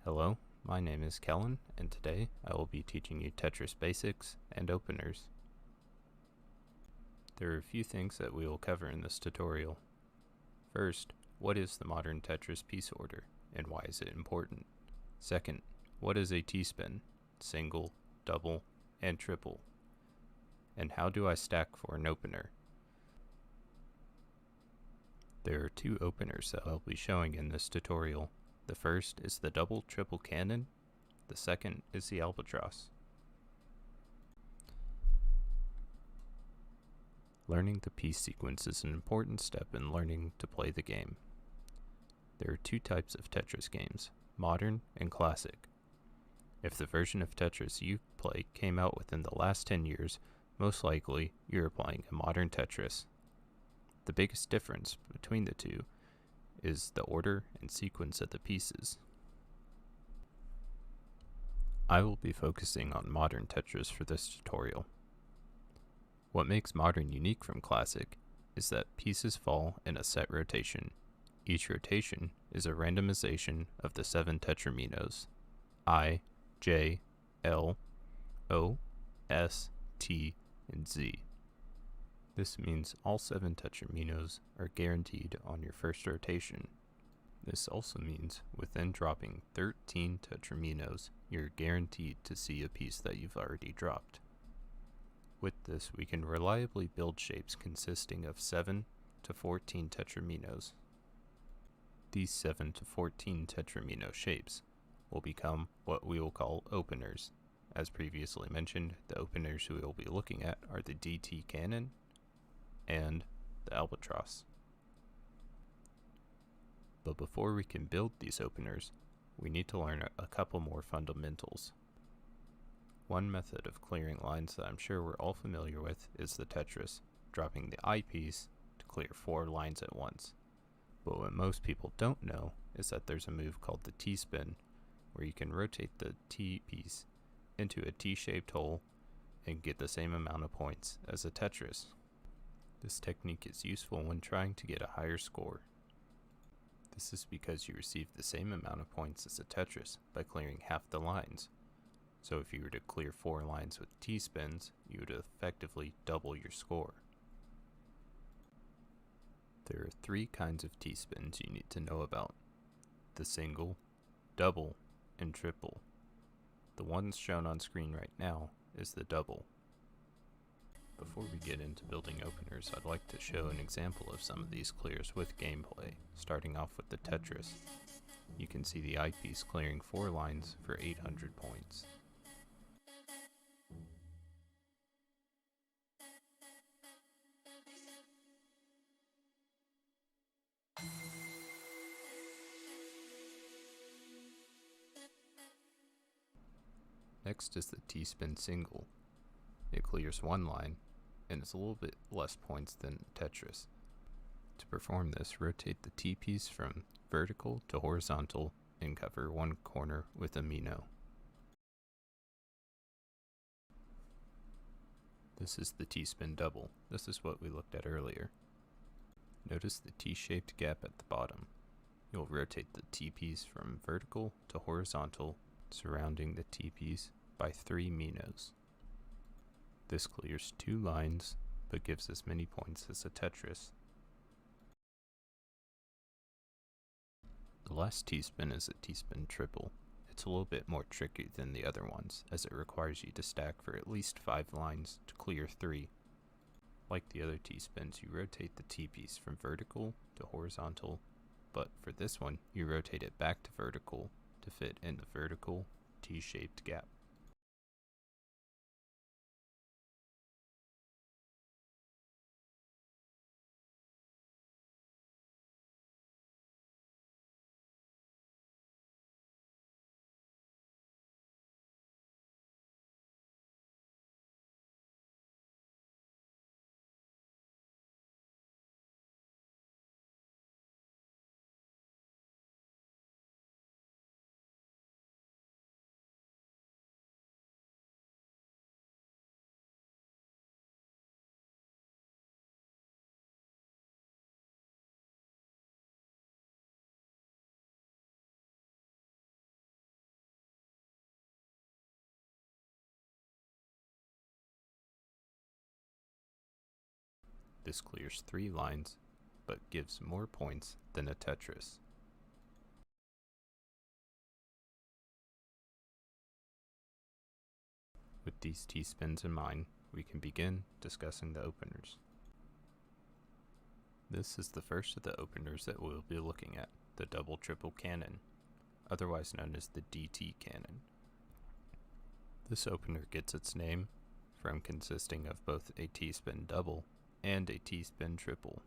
Hello, my name is Kellen, and today I will be teaching you Tetris basics and openers. There are a few things that we will cover in this tutorial. First, what is the modern Tetris piece order, and why is it important? Second, what is a T-spin, single, double, and triple? And how do I stack for an opener? There are two openers that I'll be showing in this tutorial. The first is the double triple cannon. The second is the Albatross. Learning the piece sequence is an important step in learning to play the game. There are two types of Tetris games, modern and classic. If the version of Tetris you play came out within the last 10 years, most likely you are playing a modern Tetris. The biggest difference between the two is the order and sequence of the pieces. I will be focusing on modern Tetris for this tutorial. What makes modern unique from classic is that pieces fall in a set rotation. Each rotation is a randomization of the 7 tetraminos: I, J, L, O, S, T, and Z. This means all 7 tetraminos are guaranteed on your first rotation. This also means within dropping 13 tetraminos, you're guaranteed to see a piece that you've already dropped. With this, we can reliably build shapes consisting of 7 to 14 tetraminos. These 7 to 14 tetramino shapes will become what we will call openers. As previously mentioned, the openers we will be looking at are the DT cannon and the Albatross. But before we can build these openers, we need to learn a couple more fundamentals. One method of clearing lines that I'm sure we're all familiar with is the Tetris, dropping the I piece to clear 4 lines at once. But what most people don't know is that there's a move called the T-spin, where you can rotate the T piece into a T-shaped hole and get the same amount of points as a Tetris. This technique is useful when trying to get a higher score. This is because you receive the same amount of points as a Tetris by clearing half the lines. So if you were to clear 4 lines with T-spins, you would effectively double your score. There are 3 kinds of T-spins you need to know about: the single, double, and triple. The one shown on screen right now is the double. Before we get into building openers, I'd like to show an example of some of these clears with gameplay, starting off with the Tetris. You can see the eyepiece clearing 4 lines for 800 points. Next is the T-spin single. It clears 1 line, and it's a little bit less points than Tetris. To perform this, rotate the T piece from vertical to horizontal and cover 1 corner with a Mino. This is the T-spin double. This is what we looked at earlier. Notice the T-shaped gap at the bottom. You'll rotate the T piece from vertical to horizontal, surrounding the T piece by 3 Minos. This clears 2 lines, but gives as many points as a Tetris. The last T-spin is a T-spin triple. It's a little bit more tricky than the other ones, as it requires you to stack for at least 5 lines to clear 3. Like the other T-spins, you rotate the T-piece from vertical to horizontal, but for this one, you rotate it back to vertical to fit in the vertical T-shaped gap. This clears 3 lines, but gives more points than a Tetris. With these T-spins in mind, we can begin discussing the openers. This is the first of the openers that we'll be looking at, the double-triple cannon, otherwise known as the DT cannon. This opener gets its name from consisting of both a T-spin double and a T-spin triple.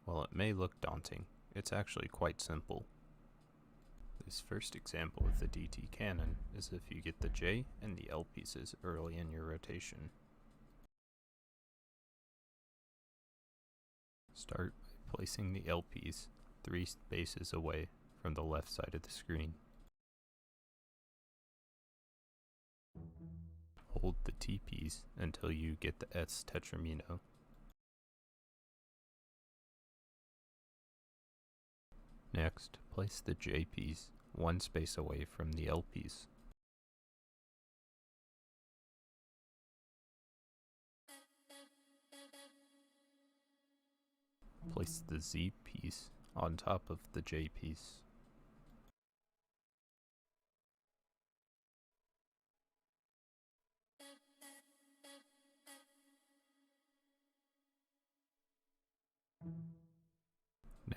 While it may look daunting, it's actually quite simple. This first example with the DT cannon is if you get the J and the L pieces early in your rotation. Start by placing the L piece 3 spaces away from the left side of the screen. Hold the T piece until you get the S tetramino. Next, place the J piece 1 space away from the L piece. Place the Z piece on top of the J piece.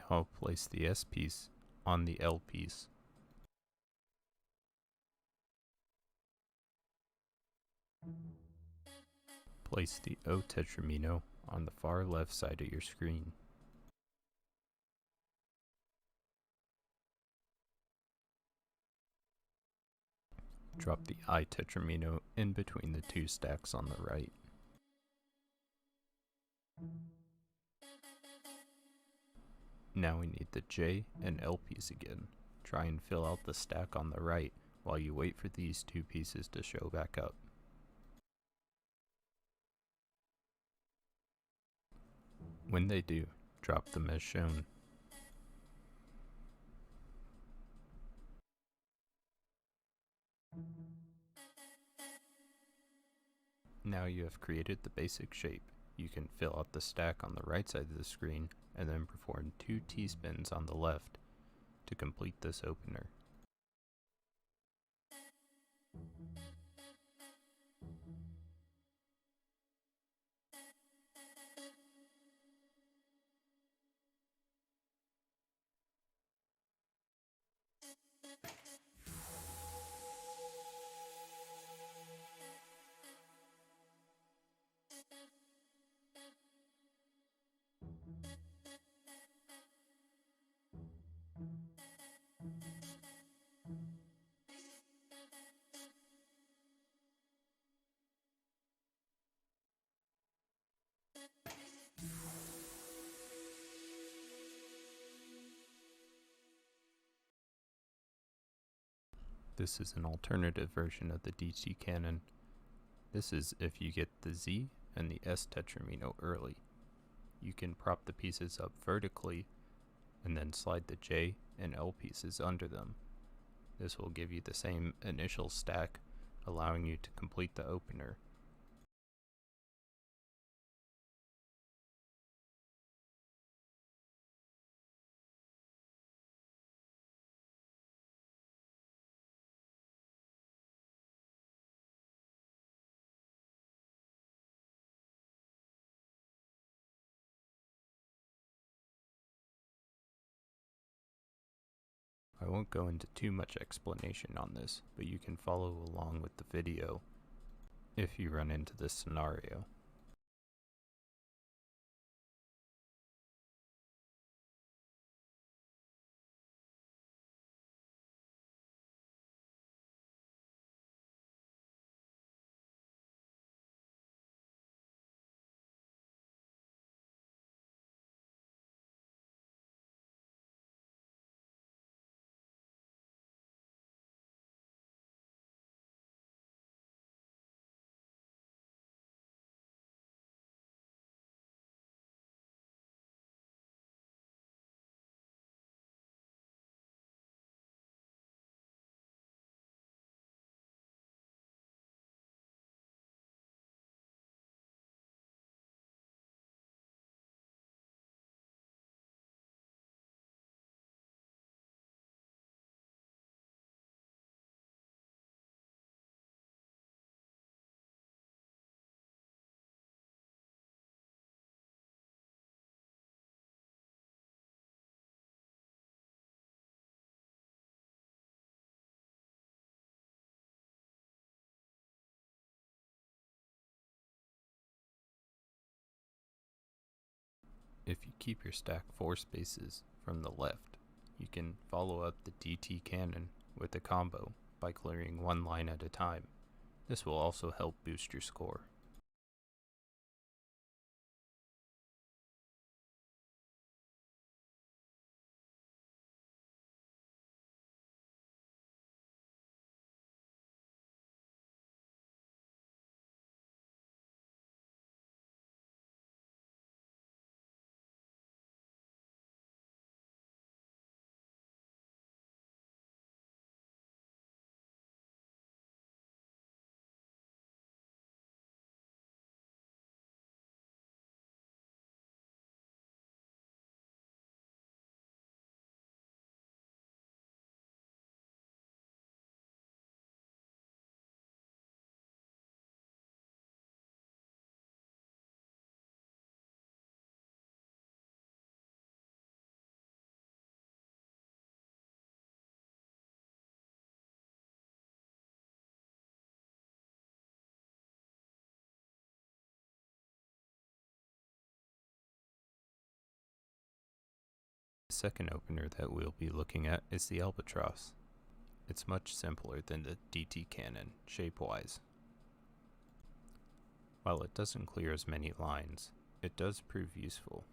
Now place the S piece on the L piece. Place the O tetramino on the far left side of your screen. Drop the I tetramino in between the 2 stacks on the right. Now we need the J and L piece again. Try and fill out the stack on the right while you wait for these 2 pieces to show back up. When they do, drop them as shown. Now you have created the basic shape. You can fill out the stack on the right side of the screen and then perform 2 T-spins on the left to complete this opener. This is an alternative version of the DT cannon. This is if you get the Z and the S tetramino early. You can prop the pieces up vertically and then slide the J and L pieces under them. This will give you the same initial stack, allowing you to complete the opener. I won't go into too much explanation on this, but you can follow along with the video if you run into this scenario. keep your stack 4 spaces from the left, you can follow up the DT cannon with a combo by clearing one line at a time. This will also help boost your score. The second opener that we'll be looking at is the Albatross. It's much simpler than the DT cannon, shape-wise. While it doesn't clear as many lines, it does prove useful.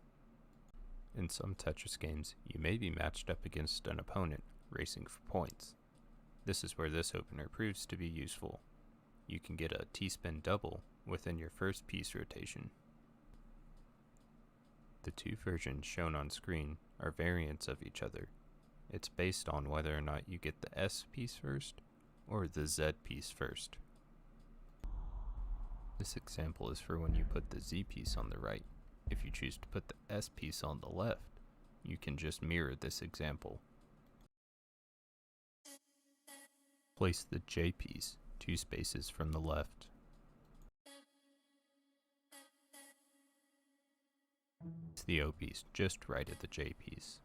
In some Tetris games, you may be matched up against an opponent racing for points. This is where this opener proves to be useful. You can get a T-spin double within your first piece rotation. The two versions shown on screen are variants of each other. It's based on whether or not you get the S piece first or the Z piece first. This example is for when you put the Z piece on the right. If you choose to put the S piece on the left, you can just mirror this example. Place the J piece 2 spaces from the left. Place the O piece just right at the J piece.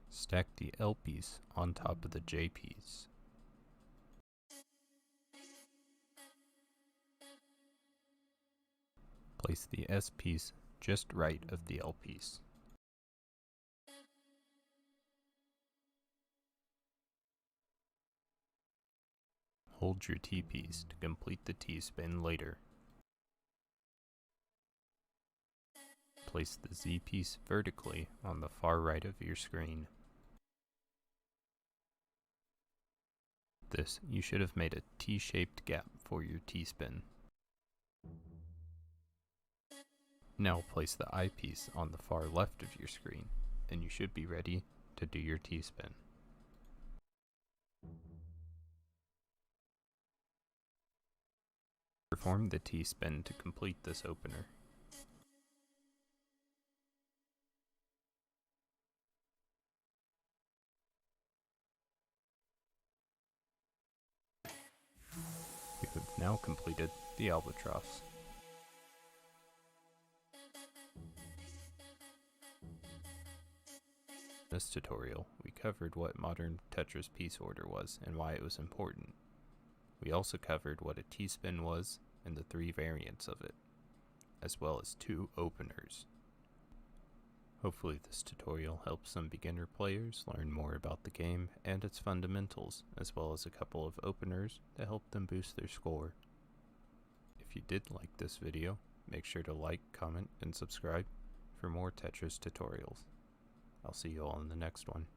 Stack the L piece on top of the J piece. Place the S piece just right of the L piece. Hold your T piece to complete the T-spin later. Place the Z piece vertically on the far right of your screen. This, you should have made a T-shaped gap for your T-spin. Now place the I piece on the far left of your screen, and you should be ready to do your T-spin. Perform the T-spin to complete this opener. You have now completed the Albatross. In this tutorial, we covered what modern Tetris piece order was and why it was important. We also covered what a T-spin was and the 3 variants of it, as well as 2 openers. Hopefully this tutorial helps some beginner players learn more about the game and its fundamentals, as well as a couple of openers to help them boost their score. If you did like this video, make sure to like, comment, and subscribe for more Tetris tutorials. I'll see you all in the next one.